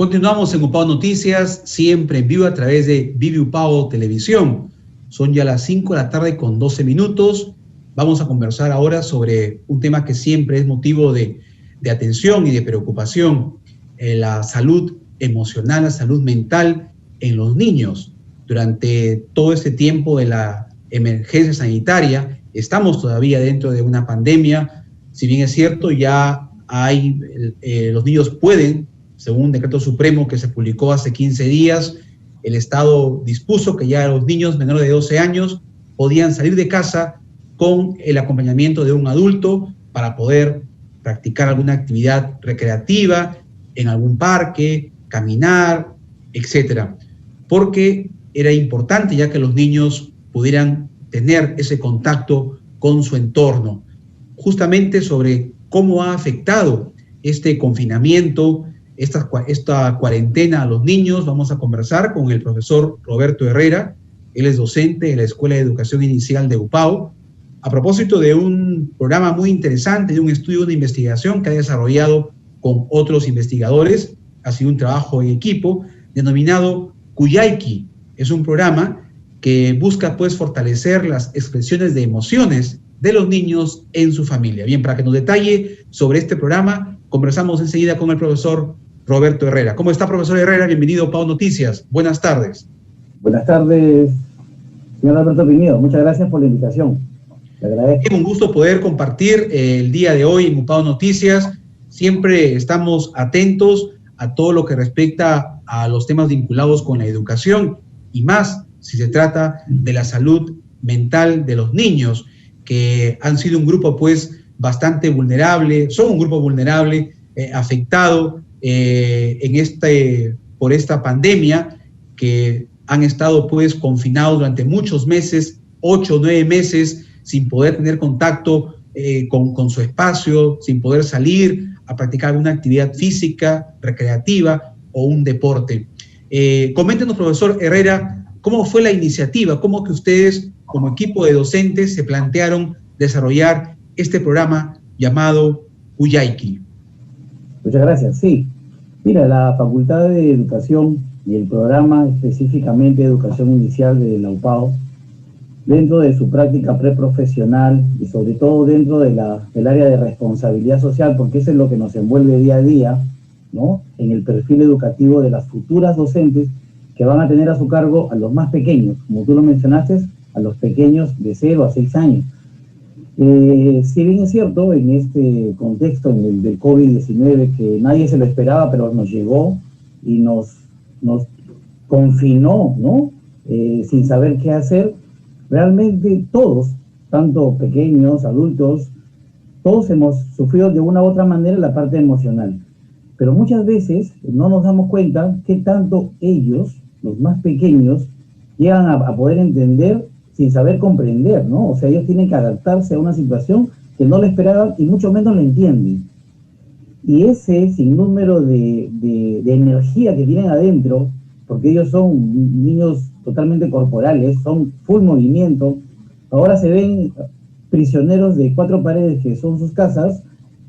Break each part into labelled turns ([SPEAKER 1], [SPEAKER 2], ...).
[SPEAKER 1] Continuamos en Upao Noticias, siempre en vivo a través de Vive Upao Televisión. Son ya las 5 de la tarde con 12 minutos. Vamos a conversar ahora sobre un tema que siempre es motivo de atención y de preocupación, la salud emocional, la salud mental en los niños. Durante todo este tiempo de la emergencia sanitaria, estamos todavía dentro de una pandemia. Si bien es cierto, ya hay, los niños pueden, según un decreto supremo que se publicó hace 15 días, el Estado dispuso que ya los niños menores de 12 años podían salir de casa con el acompañamiento de un adulto para poder practicar alguna actividad recreativa en algún parque, caminar, etcétera. Porque era importante ya que los niños pudieran tener ese contacto con su entorno. Justamente sobre cómo ha afectado este confinamiento, esta cuarentena a los niños, vamos a conversar con el profesor Roberto Herrera. Él es docente de la Escuela de Educación Inicial de Upao, a propósito de un programa muy interesante, de un estudio de investigación que ha desarrollado con otros investigadores. Ha sido un trabajo en equipo denominado Kuyayki. Es un programa que busca pues fortalecer las expresiones de emociones de los niños en su familia. Bien, para que nos detalle sobre este programa, conversamos enseguida con el profesor Roberto Herrera. ¿Cómo está, profesor Herrera? Bienvenido a Upao Noticias. Buenas tardes.
[SPEAKER 2] Buenas tardes, señor Alberto Pinedo. Muchas gracias por la invitación. Le agradezco.
[SPEAKER 1] Es un gusto poder compartir el día de hoy en Upao Noticias. Siempre estamos atentos a todo lo que respecta a los temas vinculados con la educación y más si se trata de la salud mental de los niños, que han sido un grupo pues bastante vulnerable, son un grupo vulnerable, afectado por esta pandemia, que han estado pues confinados durante muchos meses, 8 o 9 meses, sin poder tener contacto con su espacio, sin poder salir a practicar alguna actividad física, recreativa o un deporte. Coméntenos, profesor Herrera, ¿cómo fue la iniciativa? ¿Cómo que ustedes, como equipo de docentes, se plantearon desarrollar este programa llamado Kuyayki?
[SPEAKER 2] Muchas gracias. Sí, mira, la Facultad de Educación y el programa específicamente de Educación Inicial de la Upao, dentro de su práctica preprofesional y sobre todo dentro de del área de responsabilidad social, porque eso es lo que nos envuelve día a día, ¿no?, en el perfil educativo de las futuras docentes que van a tener a su cargo a los más pequeños, como tú lo mencionaste, a los pequeños de 0 a 6 años. Si bien es cierto, en este contexto del COVID-19, que nadie se lo esperaba, pero nos llegó y nos confinó, ¿no?, sin saber qué hacer, realmente todos, tanto pequeños, adultos, todos hemos sufrido de una u otra manera la parte emocional. Pero muchas veces no nos damos cuenta qué tanto ellos, los más pequeños, llegan a poder entender sin saber comprender, ¿no? O sea, ellos tienen que adaptarse a una situación que no le esperaban y mucho menos la entienden. Y ese sinnúmero de energía que tienen adentro, porque ellos son niños totalmente corporales, son full movimiento, ahora se ven prisioneros de 4 paredes que son sus casas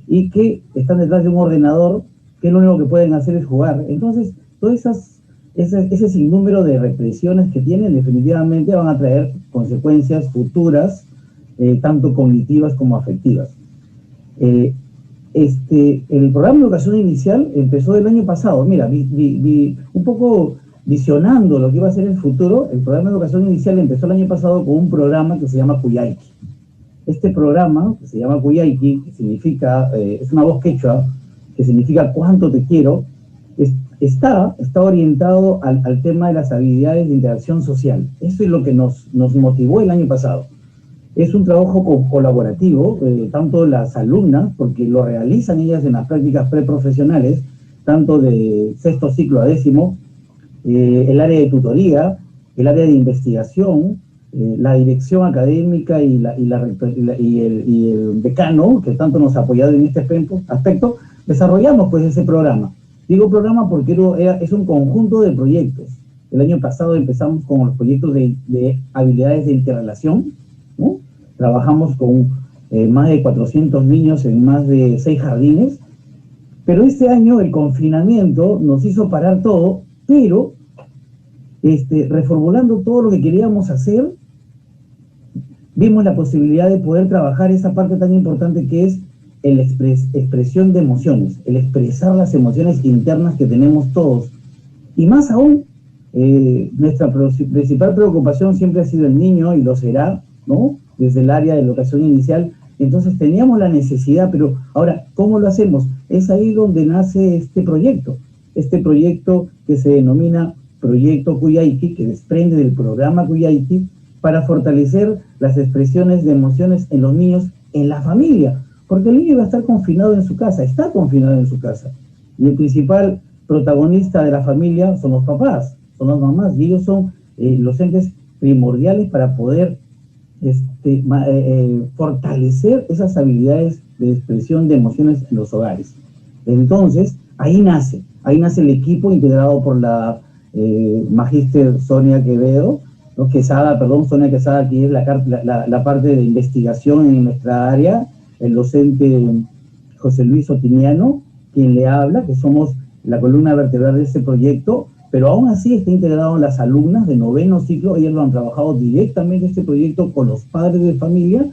[SPEAKER 2] y que están detrás de un ordenador, que lo único que pueden hacer es jugar. Entonces, todas ese sinnúmero de represiones que tienen definitivamente van a traer consecuencias futuras, tanto cognitivas como afectivas. El programa de educación inicial empezó el año pasado. Mira, un poco visionando lo que iba a ser el futuro. El programa de educación inicial empezó el año pasado con un programa que se llama Kuyayki. Este programa, que se llama Kuyayki, que significa, es una voz quechua, que significa cuánto te quiero, está orientado al tema de las habilidades de interacción social. Eso es lo que nos motivó el año pasado. Es un trabajo colaborativo, tanto las alumnas, porque lo realizan ellas en las prácticas preprofesionales, tanto de 6º ciclo a 10º, el área de tutoría, el área de investigación, la dirección académica y el decano, que tanto nos ha apoyado en este aspecto, desarrollamos pues ese programa. Digo programa porque es un conjunto de proyectos. El año pasado empezamos con los proyectos de habilidades de interrelación, ¿no? Trabajamos con más de 400 niños en más de 6 jardines, Pero este año el confinamiento nos hizo parar todo, pero reformulando todo lo que queríamos hacer, vimos la posibilidad de poder trabajar esa parte tan importante que es la expresión de emociones, el expresar las emociones internas que tenemos todos. Y más aún, nuestra principal preocupación siempre ha sido el niño, y lo será, ¿no? Desde el área de la educación inicial. Entonces teníamos la necesidad, pero ahora, ¿cómo lo hacemos? Es ahí donde nace este proyecto que se denomina Proyecto Cuyaiki, que desprende del programa Cuyaiki, para fortalecer las expresiones de emociones en los niños, en la familia, porque el niño va a estar confinado en su casa, está confinado en su casa, y el principal protagonista de la familia son los papás, son las mamás, y ellos son los entes primordiales para poder fortalecer esas habilidades de expresión de emociones en los hogares. Entonces, ahí nace el equipo integrado por la magíster Sonia Quevedo, ¿no? Sonia Quesada, que es la parte de investigación en nuestra área, el docente José Luis Otiniano, quien le habla, que somos la columna vertebral de este proyecto, pero aún así está integrado en las alumnas de 9º ciclo. Ellas lo han trabajado directamente este proyecto con los padres de familia.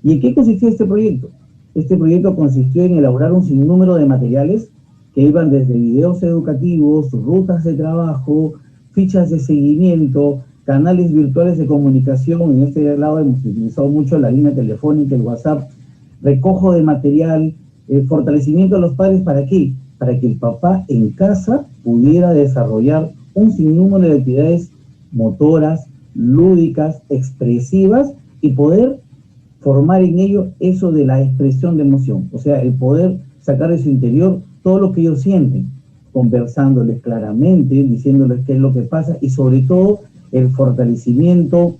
[SPEAKER 2] ¿Y en qué consistió este proyecto? Este proyecto consistió en elaborar un sinnúmero de materiales que iban desde videos educativos, rutas de trabajo, fichas de seguimiento, canales virtuales de comunicación. En este lado hemos utilizado mucho la línea telefónica, el WhatsApp, recojo de material, fortalecimiento de los padres. ¿Para qué? Para que el papá en casa pudiera desarrollar un sinnúmero de actividades motoras, lúdicas, expresivas, y poder formar en ello eso de la expresión de emoción, o sea, el poder sacar de su interior todo lo que ellos sienten, conversándoles claramente, diciéndoles qué es lo que pasa, y sobre todo el fortalecimiento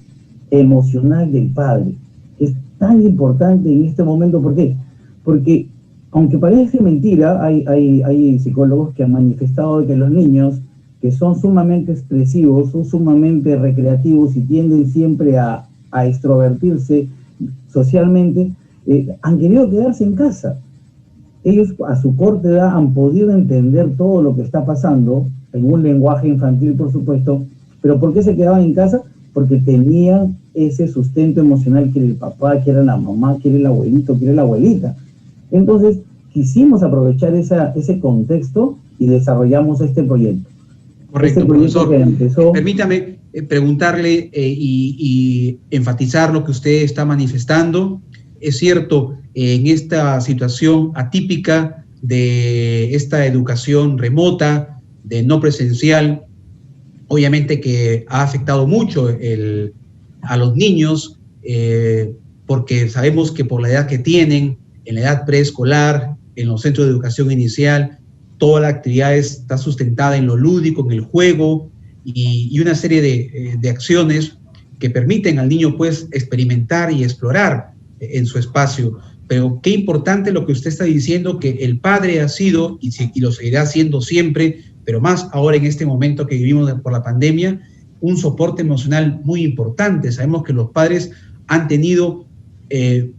[SPEAKER 2] emocional del padre. Es tan importante en este momento. ¿Por qué? Porque, aunque parece mentira, hay psicólogos que han manifestado que los niños que son sumamente expresivos, son sumamente recreativos y tienden siempre a extrovertirse socialmente, han querido quedarse en casa. Ellos a su corta edad han podido entender todo lo que está pasando, en un lenguaje infantil, por supuesto, pero ¿por qué se quedaban en casa? Porque tenían ese sustento emocional, que era el papá, que era la mamá, que era el abuelito, que era la abuelita. Entonces, quisimos aprovechar ese contexto y desarrollamos este proyecto.
[SPEAKER 1] Correcto, profesor. Permítame preguntarle y enfatizar lo que usted está manifestando. Es cierto, en esta situación atípica de esta educación remota, de no presencial, obviamente que ha afectado mucho a los niños, porque sabemos que por la edad que tienen, en la edad preescolar, en los centros de educación inicial, toda la actividad está sustentada en lo lúdico, en el juego, y una serie de acciones que permiten al niño, pues, experimentar y explorar en su espacio. Pero qué importante lo que usted está diciendo, que el padre ha sido, y lo seguirá siendo siempre, pero más ahora en este momento que vivimos por la pandemia, un soporte emocional muy importante. Sabemos que los padres han tenido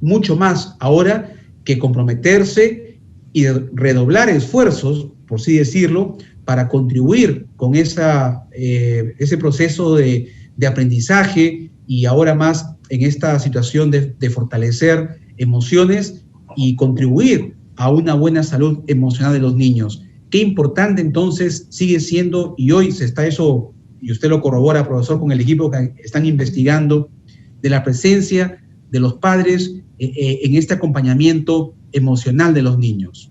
[SPEAKER 1] mucho más ahora que comprometerse y redoblar esfuerzos, por así decirlo, para contribuir con ese proceso de aprendizaje, y ahora más en esta situación de fortalecer emociones y contribuir a una buena salud emocional de los niños. Qué importante entonces sigue siendo, y hoy se está eso, y usted lo corrobora, profesor, con el equipo que están investigando, de la presencia de los padres en este acompañamiento emocional de los niños.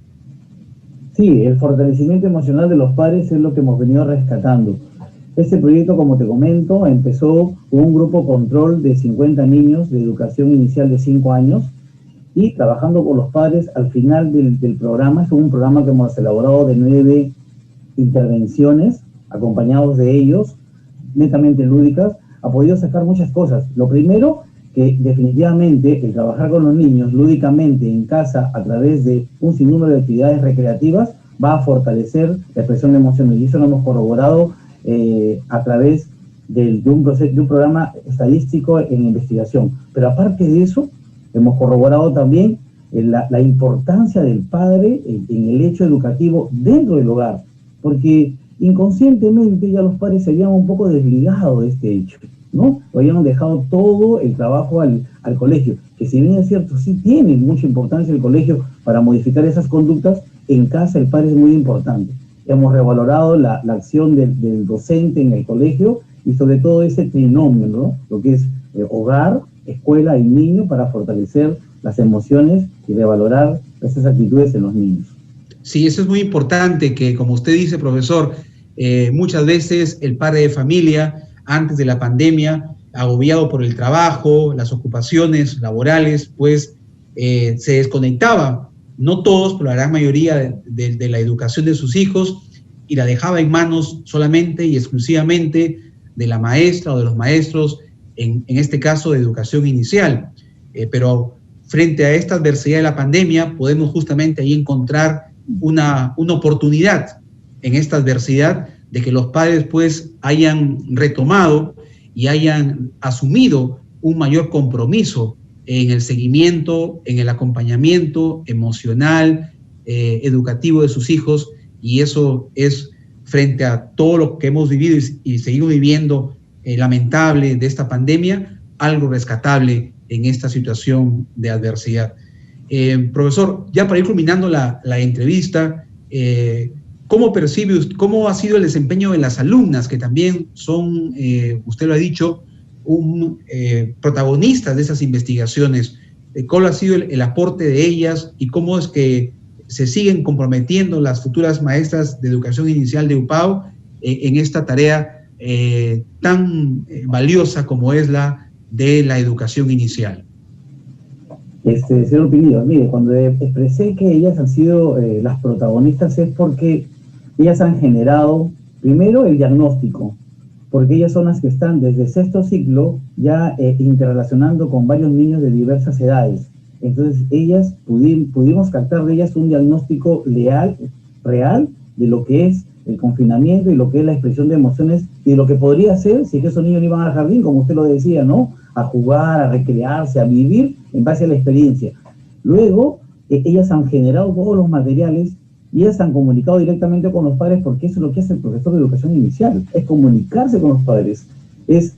[SPEAKER 2] Sí, el fortalecimiento emocional de los padres es lo que hemos venido rescatando. Este proyecto, como te comento, empezó con un grupo control de 50 niños de educación inicial de 5 años, y trabajando con los padres al final del programa. Es un programa que hemos elaborado de 9 intervenciones, acompañados de ellos, netamente lúdicas. Ha podido sacar muchas cosas. Lo primero, que definitivamente el trabajar con los niños lúdicamente en casa a través de un sinnúmero de actividades recreativas va a fortalecer la expresión de emociones, y eso lo hemos corroborado a través de un programa estadístico en investigación. Pero aparte de eso, hemos corroborado también la importancia del padre en el hecho educativo dentro del hogar, porque inconscientemente ya los padres se habían un poco desligado de este hecho, ¿no? O habían dejado todo el trabajo al colegio, que si bien es cierto, sí tiene mucha importancia el colegio para modificar esas conductas, en casa el padre es muy importante. Hemos revalorado la acción del docente en el colegio y sobre todo ese trinomio, ¿no? Lo que es hogar, escuela y niño, para fortalecer las emociones y revalorar esas actitudes en los niños.
[SPEAKER 1] Sí, eso es muy importante, que como usted dice, profesor, muchas veces el padre de familia, antes de la pandemia, agobiado por el trabajo, las ocupaciones laborales, pues se desconectaba, no todos, pero la gran mayoría de la educación de sus hijos, y la dejaba en manos solamente y exclusivamente de la maestra o de los maestros, en este caso de educación inicial. Pero frente a esta adversidad de la pandemia, podemos justamente ahí encontrar una oportunidad en esta adversidad de que los padres pues hayan retomado y hayan asumido un mayor compromiso en el seguimiento, en el acompañamiento emocional, educativo de sus hijos, y eso es, frente a todo lo que hemos vivido y seguimos viviendo lamentable de esta pandemia, algo rescatable en esta situación de adversidad. Profesor, ya para ir culminando la entrevista, ¿cómo percibe usted, cómo ha sido el desempeño de las alumnas, que también son, usted lo ha dicho, protagonistas de esas investigaciones? ¿Cuál ha sido el aporte de ellas y cómo es que se siguen comprometiendo las futuras maestras de educación inicial de UPAO en esta tarea tan valiosa como es la de la educación inicial?
[SPEAKER 2] Señor Pinillo, mire, cuando expresé que ellas han sido las protagonistas es porque ellas han generado, primero, el diagnóstico, porque ellas son las que están desde sexto ciclo ya interrelacionando con varios niños de diversas edades. Entonces, ellas pudimos captar de ellas un diagnóstico real, de lo que es el confinamiento y lo que es la expresión de emociones y de lo que podría ser si es que esos niños no iban al jardín, como usted lo decía, ¿no? A jugar, a recrearse, a vivir en base a la experiencia. Luego, ellas han generado todos los materiales y ellas han comunicado directamente con los padres, porque eso es lo que hace el profesor de educación inicial, es comunicarse con los padres, es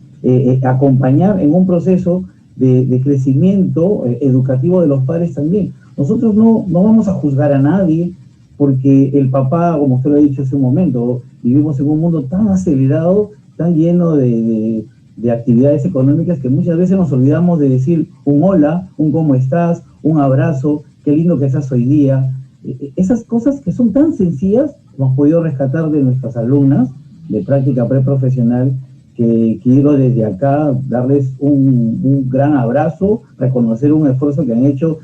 [SPEAKER 2] acompañar en un proceso de crecimiento educativo de los padres también. Nosotros no vamos a juzgar a nadie, porque el papá, como usted lo ha dicho hace un momento, vivimos en un mundo tan acelerado, tan lleno de actividades económicas, que muchas veces nos olvidamos de decir un hola, un cómo estás, un abrazo, qué lindo que estás hoy día. Esas cosas que son tan sencillas, hemos podido rescatar de nuestras alumnas de práctica preprofesional, que quiero desde acá darles un gran abrazo, reconocer un esfuerzo que han hecho.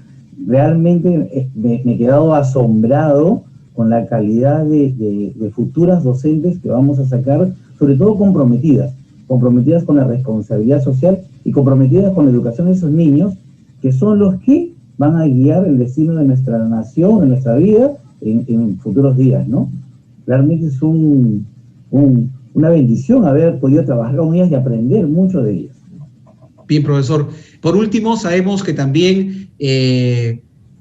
[SPEAKER 2] Realmente me he quedado asombrado con la calidad de futuras docentes que vamos a sacar, sobre todo comprometidas con la responsabilidad social y comprometidas con la educación de esos niños, que son los que van a guiar el destino de nuestra nación, de nuestra vida, en futuros días, ¿no? Realmente es una bendición haber podido trabajar con ellas y aprender mucho de ellas.
[SPEAKER 1] Bien, profesor. Por último, sabemos que también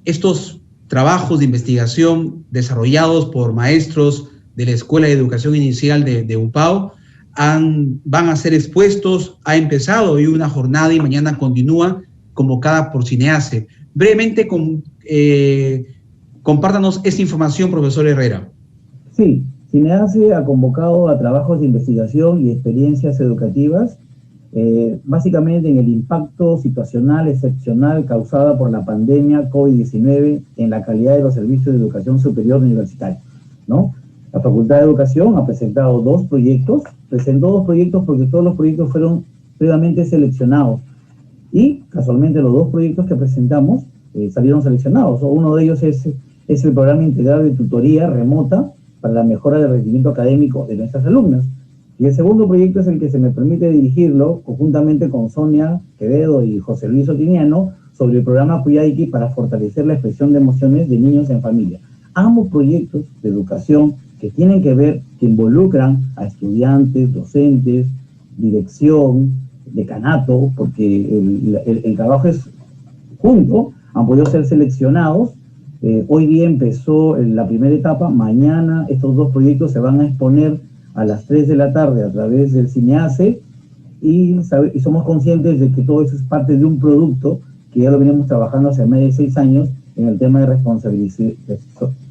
[SPEAKER 1] estos trabajos de investigación desarrollados por maestros de la Escuela de Educación Inicial de UPAO van a ser expuestos. Ha empezado hoy una jornada y mañana continúa, convocada por Cineace. Brevemente, compártanos esta información, profesor Herrera.
[SPEAKER 2] Sí, Cineace ha convocado a trabajos de investigación y experiencias educativas, básicamente en el impacto situacional excepcional causada por la pandemia COVID-19 en la calidad de los servicios de educación superior universitaria, ¿no? La Facultad de Educación ha presentado presentó dos proyectos porque todos los proyectos fueron previamente seleccionados, y casualmente los dos proyectos que presentamos salieron seleccionados. Uno de ellos es el programa integral de tutoría remota para la mejora del rendimiento académico de nuestras alumnas. Y el segundo proyecto es el que se me permite dirigirlo conjuntamente con Sonia Quevedo y José Luis Otiniano, sobre el programa Cuyaiki para fortalecer la expresión de emociones de niños en familia. Ambos proyectos de educación que tienen que ver, que involucran a estudiantes, docentes, dirección, decanato, porque el trabajo es junto han podido ser seleccionados. Hoy día empezó la primera etapa. Mañana estos 2 proyectos se van a exponer a las 3 de la tarde a través del CINEACE, y somos conscientes de que todo eso es parte de un producto que ya lo venimos trabajando hace más de 6 años en el tema de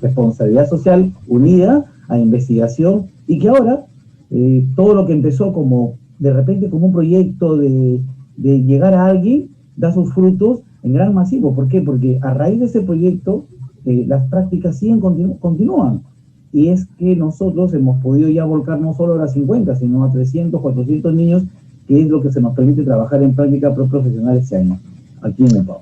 [SPEAKER 2] responsabilidad social unida a investigación, y que ahora todo lo que empezó como de repente como un proyecto de llegar a alguien da sus frutos en gran masivo. ¿Por qué? Porque a raíz de ese proyecto las prácticas continúan, y es que nosotros hemos podido ya volcar no solo a las 50, sino a 300, 400 niños, que es lo que se nos permite trabajar en práctica profesional este año, aquí en UPAO.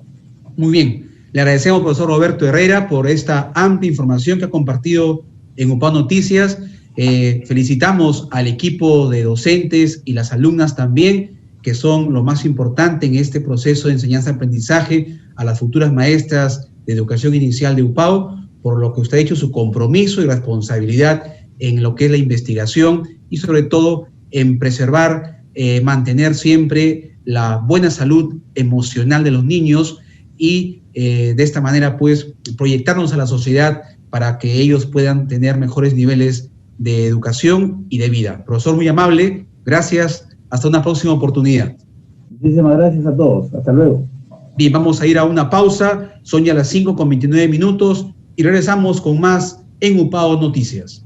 [SPEAKER 1] Muy bien. Le agradecemos, profesor Roberto Herrera, por esta amplia información que ha compartido en UPAO Noticias. Felicitamos al equipo de docentes y las alumnas también, que son lo más importante en este proceso de enseñanza-aprendizaje, a las futuras maestras de educación inicial de UPAO, por lo que usted ha hecho su compromiso y responsabilidad en lo que es la investigación y sobre todo en preservar, mantener siempre la buena salud emocional de los niños y de esta manera pues proyectarnos a la sociedad para que ellos puedan tener mejores niveles de educación y de vida. Profesor, muy amable, gracias, hasta una próxima oportunidad.
[SPEAKER 2] Muchísimas gracias a todos, hasta luego.
[SPEAKER 1] Bien, vamos a ir a una pausa, son ya las 5:29 y regresamos con más en UPAO Noticias.